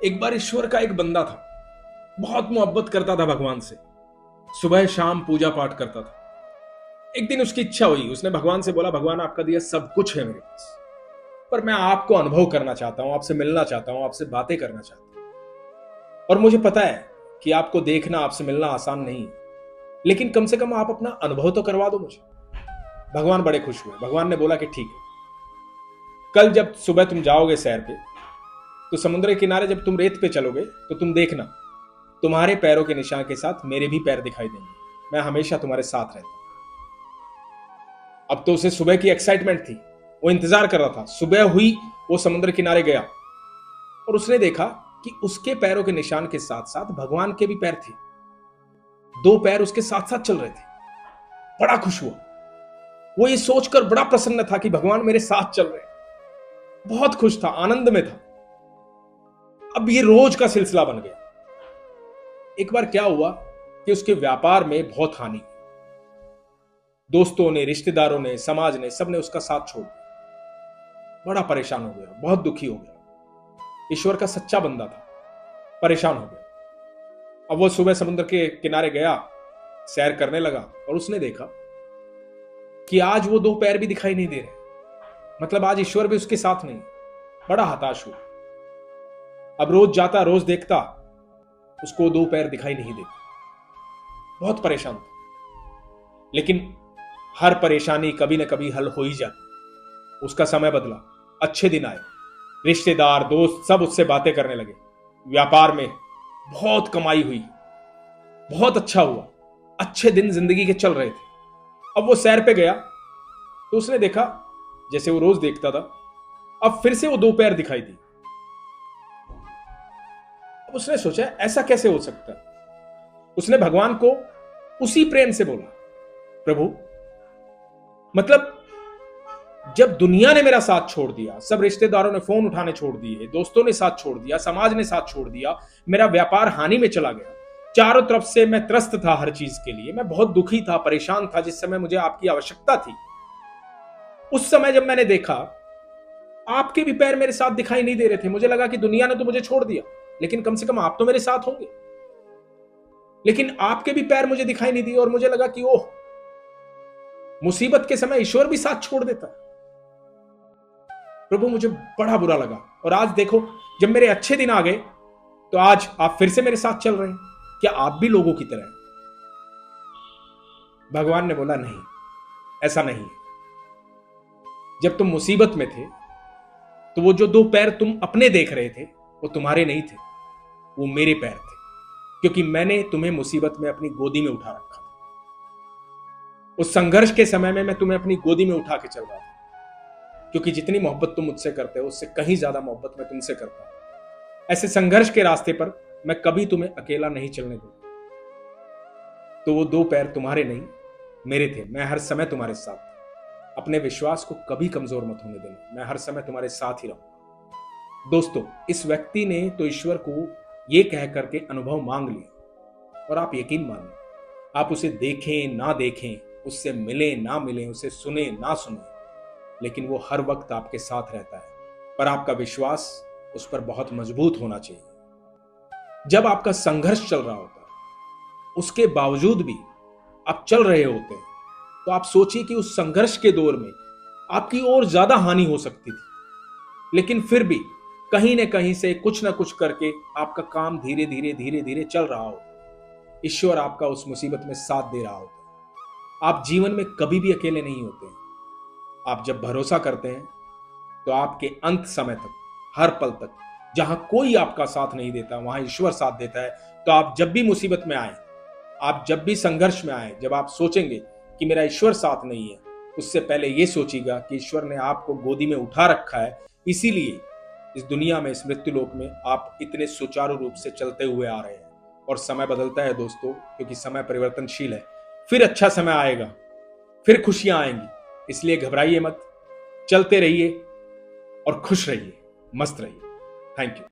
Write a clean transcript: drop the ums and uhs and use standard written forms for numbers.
एक बार ईश्वर का एक बंदा था, बहुत मोहब्बत करता था भगवान से, सुबह शाम पूजा पाठ करता था। एक दिन उसकी इच्छा हुई, उसने भगवान से बोला, भगवान आपका दिया सब कुछ है मेरे पास, पर मैं आपको अनुभव करना चाहता हूं, आपसे मिलना चाहता हूं, आपसे बातें करना चाहता हूं। और मुझे पता है कि आपको देखना, आपसे मिलना आसान नहीं है, लेकिन कम से कम आप अपना अनुभव तो करवा दो मुझे। भगवान बड़े खुश हुए। भगवान ने बोला कि ठीक है, कल जब सुबह तुम जाओगे सैर पे, तो समुद्र के किनारे जब तुम रेत पे चलोगे तो तुम देखना, तुम्हारे पैरों के निशान के साथ मेरे भी पैर दिखाई देंगे। मैं हमेशा तुम्हारे साथ रहता हूं। अब तो उसे सुबह की एक्साइटमेंट थी, वो इंतजार कर रहा था। सुबह हुई, वो समुद्र किनारे गया और उसने देखा कि उसके पैरों के निशान के साथ साथ भगवान के भी पैर थे। दो पैर उसके साथ साथ चल रहे थे। बड़ा खुश हुआ। वो ये सोचकर बड़ा प्रसन्न था कि भगवान मेरे साथ चल रहे हैं। बहुत खुश था, आनंद में था। अब ये रोज का सिलसिला बन गया। एक बार क्या हुआ कि उसके व्यापार में बहुत हानि, दोस्तों ने, रिश्तेदारों ने, समाज ने, सबने उसका साथ छोड़ दिया। बड़ा परेशान हो गया, बहुत दुखी हो गया। ईश्वर का सच्चा बंदा था, परेशान हो गया। अब वो सुबह समुद्र के किनारे गया, सैर करने लगा और उसने देखा कि आज वो दो पैर भी दिखाई नहीं दे रहे, मतलब आज ईश्वर भी उसके साथ नहीं। बड़ा हताश हुआ। अब रोज जाता, रोज देखता, उसको दो पैर दिखाई नहीं देते। बहुत परेशान था, लेकिन हर परेशानी कभी ना कभी हल हो ही जाती। उसका समय बदला, अच्छे दिन आए, रिश्तेदार, दोस्त सब उससे बातें करने लगे। व्यापार में बहुत कमाई हुई, बहुत अच्छा हुआ, अच्छे दिन जिंदगी के चल रहे थे। अब वो सैर पे गया तो उसने देखा, जैसे वो रोज देखता था, अब फिर से वो दो पैर दिखाई दी। अब उसने सोचा, ऐसा कैसे हो सकता है। उसने भगवान को उसी प्रेम से बोला, प्रभु, मतलब जब दुनिया ने मेरा साथ छोड़ दिया, सब रिश्तेदारों ने फोन उठाने छोड़ दिए, दोस्तों ने साथ छोड़ दिया, समाज ने साथ छोड़ दिया, मेरा व्यापार हानि में चला गया, चारों तरफ से मैं त्रस्त था हर चीज के लिए, मैं बहुत दुखी था, परेशान था, जिस समय मुझे आपकी आवश्यकता थी। उस समय जब मैंने देखा आपके भी पैर मेरे साथ दिखाई नहीं दे रहे थे, मुझे लगा कि दुनिया ने तो मुझे छोड़ दिया, लेकिन कम से कम आप तो मेरे साथ होंगे। लेकिन आपके भी पैर मुझे दिखाई नहीं दिए और मुझे लगा कि ओह, मुसीबत के समय ईश्वर भी साथ छोड़ देता। प्रभु, मुझे बड़ा बुरा लगा। और आज देखो, जब मेरे अच्छे दिन आ गए तो आज आप फिर से मेरे साथ चल रहे हैं। क्या आप भी लोगों की तरह हैं? भगवान ने बोला, नहीं, ऐसा नहीं है। जब तुम मुसीबत में थे तो वो जो दो पैर तुम अपने देख रहे थे, वो तुम्हारे नहीं थे, वो मेरे पैर थे, क्योंकि मैंने तुम्हें मुसीबत में अपनी गोदी में उठा रखा था। उस संघर्ष के समय में मैं तुम्हें अपनी गोदी में उठा के चल रहा था, क्योंकि जितनी मोहब्बत तुम मुझसे करते हो, उससे कहीं ज्यादा मोहब्बत मैं तुमसे करता हूं। ऐसे संघर्ष के रास्ते पर मैं कभी तुम्हें अकेला नहीं चलने दूंगा। तो वो दो पैर तुम्हारे नहीं, मेरे थे। मैं हर समय तुम्हारे साथ था। अपने विश्वास को कभी कमजोर मत होने देना, मैं हर समय तुम्हारे साथ ही रहूंगा। दोस्तों, इस व्यक्ति ने तो ईश्वर को ये कह करके अनुभव मांग लिया, और आप यकीन मानिए, आप उसे देखें ना देखें, उससे मिले ना मिले, उसे सुने ना सुने, लेकिन वो हर वक्त आपके साथ रहता है। पर आपका विश्वास उस पर बहुत मजबूत होना चाहिए। जब आपका संघर्ष चल रहा होता है, उसके बावजूद भी आप चल रहे होते हैं, तो आप सोचिए कि उस संघर्ष के दौर में आपकी और ज्यादा हानि हो सकती थी, लेकिन फिर भी कहीं न कहीं से कुछ ना कुछ करके आपका काम धीरे धीरे धीरे धीरे चल रहा हो। ईश्वर आपका उस मुसीबत में साथ दे रहा होता है। आप जीवन में कभी भी अकेले नहीं होते हैं। आप जब भरोसा करते हैं तो आपके अंत समय तक, हर पल तक, जहां कोई आपका साथ नहीं देता, वहां ईश्वर साथ देता है। तो आप जब भी मुसीबत में आए, आप जब भी संघर्ष में आए, जब आप सोचेंगे कि मेरा ईश्वर साथ नहीं है, उससे पहले यह सोचिएगा कि ईश्वर ने आपको गोदी में उठा रखा है, इसीलिए इस दुनिया में, इस मृत्यु लोक में आप इतने सुचारू रूप से चलते हुए आ रहे हैं। और समय बदलता है दोस्तों, क्योंकि समय परिवर्तनशील है। फिर अच्छा समय आएगा, फिर खुशियां आएंगी, इसलिए घबराइए मत, चलते रहिए और खुश रहिए, मस्त रहिए। Thank you.